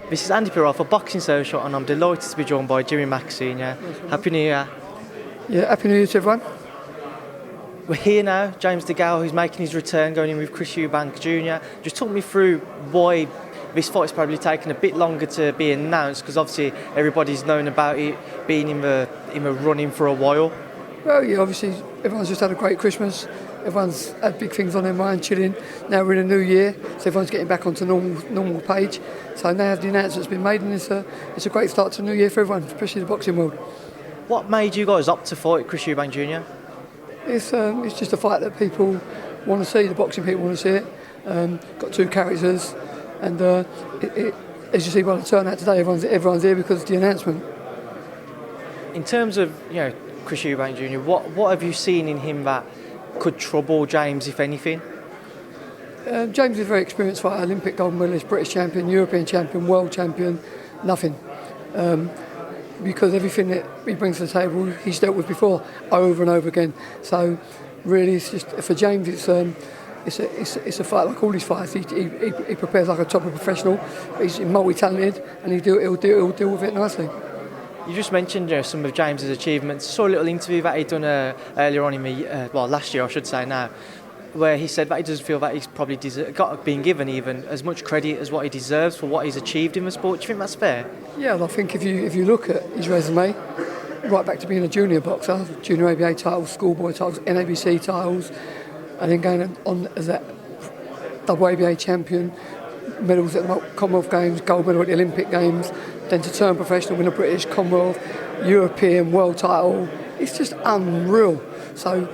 This is Andi Purewal for Boxing Social, and I'm delighted to be joined by REMATCH Sr. Happy New Year. Yeah, Happy New Year to everyone. We're here now, James DeGale, who's making his return, going in with Chris Eubank Jr. Just talk me through why this fight's probably taken a bit longer to be announced, because obviously everybody's known about it being in the running for a while. Well, yeah, obviously everyone's just had a great Christmas. Everyone's had big things on their mind, chilling. Now we're in a new year, so everyone's getting back onto normal page. So now the announcement's been made, and it's a great start to the new year for everyone, especially the boxing world. What made you guys opt to fight Chris Eubank Jr.? It's just a fight that people want to see. The boxing people want to see it. Got two characters, and as you see by the turnout today, everyone's here because of the announcement. In terms of Chris Eubank Jr., what have you seen in him that could trouble James, if anything? James is a very experienced fighter, Olympic gold medalist, British champion, European champion, world champion, nothing. Because everything that he brings to the table, he's dealt with before, over and over again. So really, it's just for James, it's a fight like all his fights. He prepares like a top professional. He's multi-talented, and he'll deal with it nicely. You just mentioned some of James's achievements. I saw a little interview that he'd done earlier on in last year, I should say now, where he said that he doesn't feel that he's probably been given even as much credit as what he deserves for what he's achieved in the sport. Do you think that's fair? Yeah, I think if you look at his resume, right back to being a junior boxer, junior ABA titles, schoolboy titles, NABC titles, and then going on as that double ABA champion, medals at the Commonwealth Games, gold medal at the Olympic Games, then to turn professional, win a British, Commonwealth, European, world title. It's just unreal. So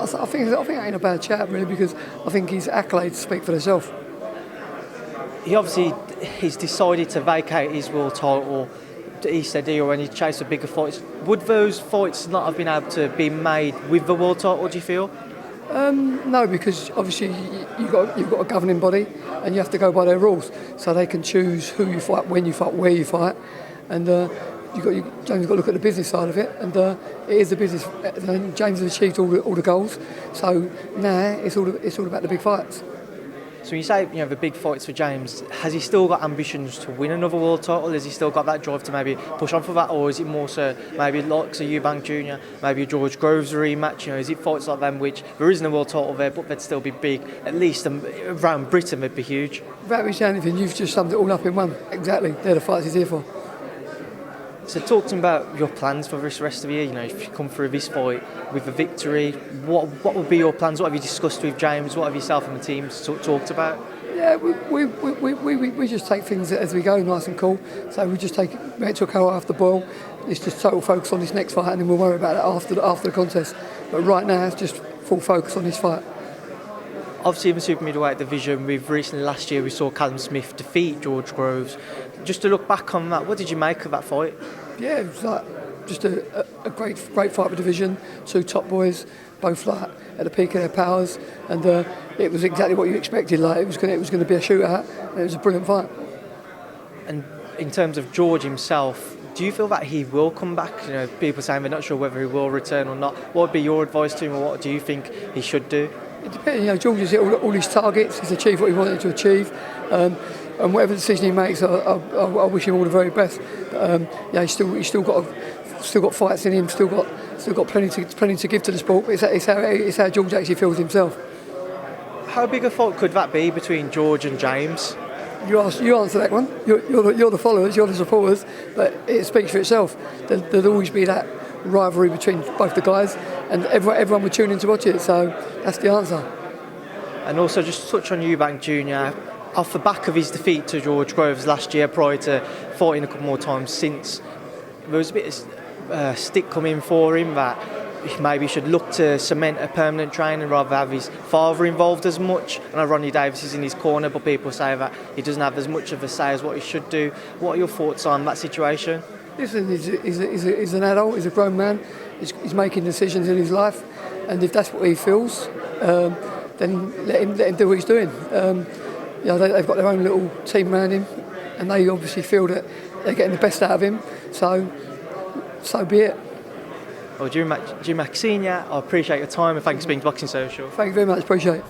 I think it ain't a bad chat really, because I think his accolades speak for themselves. He's decided to vacate his world title. He said when he chased for bigger fights. Would those fights not have been able to be made with the world title, do you feel? No, because obviously you've got a governing body, and you have to go by their rules. So they can choose who you fight, when you fight, where you fight, and James has got to look at the business side of it, and it is the business. And James has achieved all the goals, so now it's all about the big fights. So when you say the big fights for James, has he still got ambitions to win another world title? Has he still got that drive to maybe push on for that, or is it more so maybe like Eubank Jr, maybe George Groves rematch? Is it fights like them which there isn't a world title there, but they'd still be big? At least around Britain, they'd be huge. Without me saying anything, you've just summed it all up in one. Exactly, they're the fights he's here for. So talk to me about your plans for this rest of the year. If you come through this fight with a victory, what would be your plans? What have you discussed with James? What have yourself and the team talked about? Yeah, we just take things as we go, nice and cool. So we just take it to a cow after boil. It's just total focus on this next fight, and then we'll worry about it after the contest. But right now, it's just full focus on this fight. Obviously, in the super middleweight division, last year we saw Callum Smith defeat George Groves. Just to look back on that, what did you make of that fight? Yeah, it was just a great fight for the division. Two top boys, both at the peak of their powers, and it was exactly what you expected. It was going to be a shootout, and it was a brilliant fight. And in terms of George himself, do you feel that he will come back? People saying they're not sure whether he will return or not. What would be your advice to him, or what do you think he should do? It depends. George has hit all his targets. He's achieved what he wanted to achieve, and whatever decision he makes, I wish him all the very best. He's still got fights in him. Still got plenty to give to the sport. But it's how George actually feels himself. How big a fight could that be between George and James? You answer that one. You're the followers. You're the supporters. But it speaks for itself. There'll always be that rivalry between both the guys, and everyone would tune in to watch it. So that's the answer. And also just touch on Eubank Jr. Off the back of his defeat to George Groves last year, prior to fighting a couple more times since, there was a bit of stick coming for him that maybe he should look to cement a permanent trainer rather than have his father involved as much. I know Ronnie Davis is in his corner, but people say that he doesn't have as much of a say as what he should do. What are your thoughts on that situation? Listen, he's an adult, he's a grown man, he's making decisions in his life, and if that's what he feels, then let him do what he's doing. They've got their own little team around him, and they obviously feel that they're getting the best out of him, so be it. Well, REMATCH Sr, I appreciate your time, and thanks for being Boxing Social. Thank you very much, appreciate it.